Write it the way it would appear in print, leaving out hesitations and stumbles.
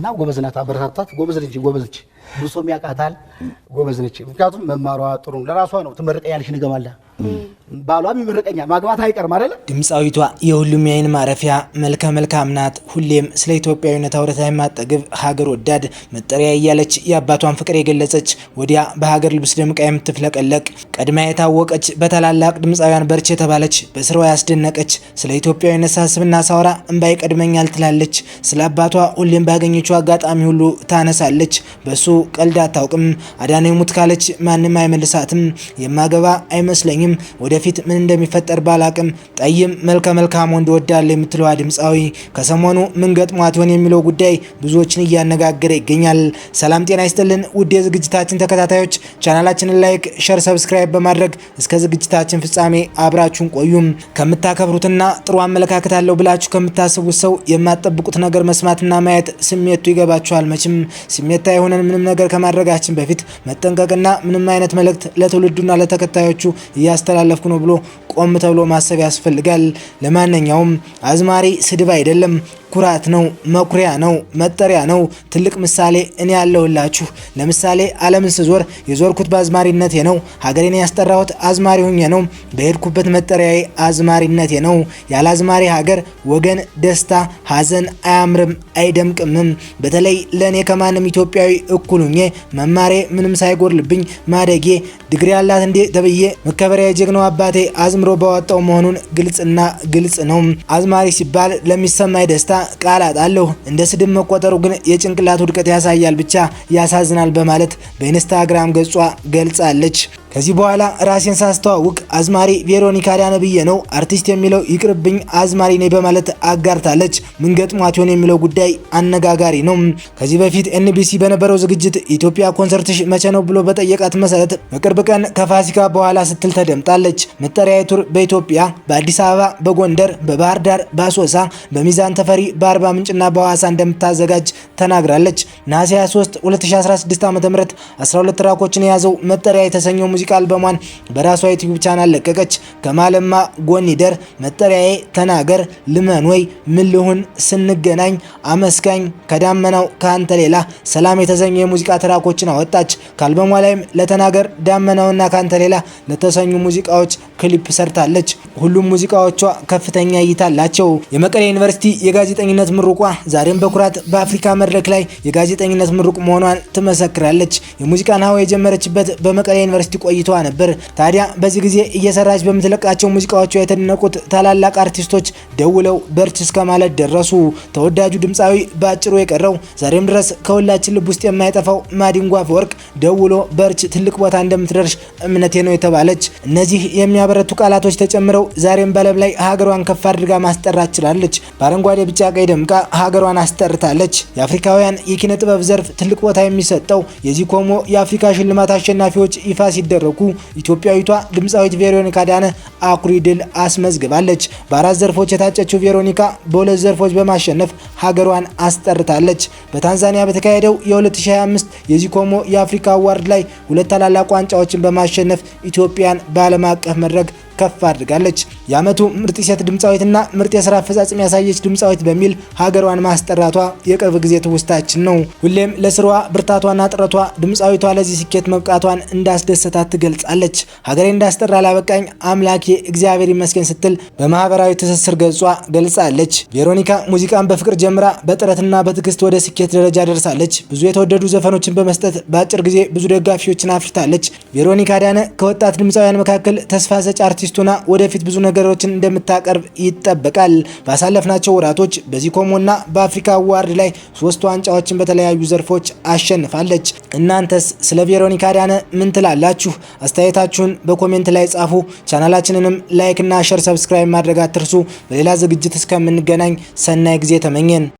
እና ጎበዝ ናት። አበረታታት። ጎበዝ ልጅ ብሶም ያቃታል። ጎበዝ ነች። ምክንያቱም መማሯ ጥሩ ለራሷ ነው። ትመርቀኛለሽ ንገማላ ባሏም ይመርቀኛል። ማግባት አይቀርም አይደል? ድምፃዊቷ የሁሉም የዓይን ማረፊያ መልካም ናት። ሁሌም ስለ ኢትዮጵያዊነት አውርታ የማጠግብ ሀገር ወዳድ መጠሪያ እያለች የአባቷን ፍቅር የገለጸች ወዲያ በሀገር ልብስ ደምቃ የምትፍለቀለቅ ቀድማ የታወቀች በታላላቅ ድምፃውያን በርች የተባለች በስራዋ ያስደነቀች ስለ ኢትዮጵያዊነት ሳስብና ሳወራ እንባይ ቀድመኛል ትላለች። ስለ አባቷ ሁሌም ባገኘችው አጋጣሚ ሁሉ ታነሳለች። በሱ ቀልድ አታውቅም። አዳነ ሙት ካለች ማንም አይመልሳትም። የማገባ አይመስለኝም ወደፊት ምን እንደሚፈጠር ባላቅም ጠይም መልካም ወንድ ወዳለ የምትለዋ ድምፃዊ ከሰሞኑ ምን ገጥሟት ይሆን የሚለው ጉዳይ ብዙዎችን እያነጋገረ ይገኛል። ሰላም ጤና ይስጥልን ውድ የዝግጅታችን ተከታታዮች፣ ቻናላችንን ላይክ፣ ሼር፣ ሰብስክራይብ በማድረግ እስከ ዝግጅታችን ፍጻሜ አብራችሁን ቆዩም። ከምታከብሩትና ጥሩ አመለካከት አለው ብላችሁ ከምታስቡት ሰው የማትጠብቁት ነገር መስማትና ማየት ስሜቱ ይገባችኋል። መቼም ስሜታ የሆነን ምንም ነገር ከማድረጋችን በፊት መጠንቀቅና ምንም አይነት መልእክት ለትውልዱና ለተከታዮቹ እያስተላለፍኩ ነው ብሎ ቆም ተብሎ ማሰብ ያስፈልጋል። ለማንኛውም አዝማሪ ስድብ አይደለም፣ ኩራት ነው፣ መኩሪያ ነው፣ መጠሪያ ነው። ትልቅ ምሳሌ እኔ ያለሁላችሁ። ለምሳሌ ዓለምን ስዞር የዞርኩት በአዝማሪነቴ ነው። ሀገሬን ያስጠራሁት አዝማሪ ሆኜ ነው። በሄድኩበት መጠሪያዬ አዝማሪነቴ ነው። ያለ አዝማሪ ሀገር፣ ወገን፣ ደስታ፣ ሀዘን አያምርም አይደምቅምም። በተለይ ለእኔ ከማንም ኢትዮጵያዊ እኩል ሆኜ መማሬ ምንም ሳይጎርልብኝ ማደጌ ዲግሪ ያላት እንዴ ተብዬ መከበሪያ የጀግናው አባቴ አዝምሮ ባወጣው መሆኑን ግልጽ ነው። አዝማሪ ሲባል ለሚሰማይ ደስታ ቃላት አለው። እንደ ስድብ መቆጠሩ ግን የጭንቅላት ውድቀት ያሳያል ብቻ ያሳዝናል በማለት በኢንስታግራም ገጿ ገልጻለች። ከዚህ በኋላ ራሴን ሳስተዋውቅ አዝማሪ ቬሮኒካ አዳነ ብዬ ነው፣ አርቲስት የሚለው ይቅርብኝ አዝማሪ ነኝ በማለት አጋርታለች። ምን ገጥሟት ይሆን የሚለው ጉዳይ አነጋጋሪ ነው። ከዚህ በፊት ኤንቢሲ በነበረው ዝግጅት ኢትዮጵያ ኮንሰርትሽ መቼ ነው ብሎ በጠየቃት መሰረት በቅርብ ቀን ከፋሲካ በኋላ ስትል ተደምጣለች። መጠሪያ ቱር በኢትዮጵያ በአዲስ አበባ፣ በጎንደር፣ በባህር ዳር፣ በአሶሳ፣ በሚዛን ተፈሪ፣ በአርባ ምንጭና በሐዋሳ እንደምታዘጋጅ ተናግራለች። ነሐሴ 23 2016 ዓ.ም 12 ትራኮችን የያዘው መጠሪያ የተሰኘው ሙዚቃ አልበሟን በራሷ ዩቲዩብ ቻናል ለቀቀች። ከማለማ ጎኒደር፣ መጠሪያዬ፣ ተናገር፣ ልመን ወይ፣ ምን ልሁን፣ ስንገናኝ፣ አመስጋኝ፣ ከዳመናው፣ ከአንተ ሌላ፣ ሰላም የተሰኙ የሙዚቃ ትራኮችን አወጣች። ከአልበሟ ላይም ለተናገር፣ ዳመናውና ከአንተ ሌላ ለተሰኙ ሙዚቃዎች ክሊፕ ሰርታለች። ሁሉም ሙዚቃዎቿ ከፍተኛ እይታ አላቸው። የመቀሌ ዩኒቨርሲቲ የጋዜጠኝነት ምሩቋ ዛሬም በኩራት በአፍሪካ መድረክ ላይ የጋዜጠኝነት ምሩቅ መሆኗን ትመሰክራለች። የሙዚቃን ሀዋ የጀመረችበት በመቀሌ ዩኒቨርሲቲ ቆይቷ ነበር። ታዲያ በዚህ ጊዜ እየሰራች በምትለቃቸው ሙዚቃዎቿ የተደነቁት ታላላቅ አርቲስቶች ደውለው በርች እስከ ማለት ደረሱ። ተወዳጁ ድምፃዊ ባጭሩ የቀረው ዛሬም ድረስ ከሁላችን ልብ ውስጥ የማይጠፋው ማዲንጎ አፈወርቅ ደውሎ በርች ትልቅ ቦታ እንደምትደርሽ እምነቴ ነው የተባለች። እነዚህ የሚያበረቱ ቃላቶች ተጨምረው ዛሬም በዓለም ላይ ሀገሯን ከፍ አድርጋ ማስጠራት ችላለች። በአረንጓዴ ቢጫ ቀይ ደምቃ ሀገሯን አስጠርታለች። የአፍሪካውያን የኪነ ጥበብ ዘርፍ ትልቅ ቦታ የሚሰጠው የዚኮሞ የአፍሪካ ሽልማት አሸናፊዎች ይፋ ሲደረጉ ኢትዮጵያዊቷ ድምፃዊት ቬሮኒካ አዳነ አኩሪ ድል አስመዝግባለች። በአራት ዘርፎች የታጨችው ቬሮኒካ በሁለት ዘርፎች በማሸነፍ ሀገሯን አስጠርታለች። በታንዛኒያ በተካሄደው የ2025 የዚኮሞ የአፍሪካ አዋርድ ላይ ሁለት ታላላቅ ዋንጫዎችን በማሸነፍ ኢትዮጵያን በዓለም አቀፍ መድረክ ከፍ አድርጋለች። የዓመቱ ምርጥ ሴት ድምፃዊትና ምርጥ የሥራ አፈጻጸም ያሳየች ድምፃዊት በሚል ሀገሯን ማስጠራቷ የቅርብ ጊዜ ትውስታችን ነው። ሁሌም ለስራዋ ብርታቷና ጥረቷ ድምፃዊቷ ለዚህ ስኬት መብቃቷን እንዳስደሰታት ትገልጻለች። ሀገሬ እንዳስጠራ ላበቃኝ አምላኬ እግዚአብሔር ይመስገን ስትል በማህበራዊ ትስስር ገጿ ገልጻለች። ቬሮኒካ ሙዚቃን በፍቅር ጀምራ በጥረትና በትዕግስት ወደ ስኬት ደረጃ ደርሳለች። ብዙ የተወደዱ ዘፈኖችን በመስጠት በአጭር ጊዜ ብዙ ደጋፊዎችን አፍርታለች። ቬሮኒካ አዳነ ከወጣት ድምፃውያን መካከል ተስፋ ሰጪ አርቲስቱና ወደፊት ብዙ ነገሮችን እንደምታቀርብ ይጠበቃል። ባሳለፍናቸው ወራቶች በዚኮሞና በአፍሪካ አዋርድ ላይ 3 ዋንጫዎችን በተለያዩ ዘርፎች አሸንፋለች። እናንተስ ስለ ቬሮኒካ አዳነ ምን ትላላችሁ? አስተያየታችሁን በኮሜንት ላይ ጻፉ። ቻናላችንንም ላይክ እና ሼር፣ ሰብስክራይብ ማድረግ አትርሱ። በሌላ ዝግጅት እስከምንገናኝ ሰናይ ጊዜ ተመኘን።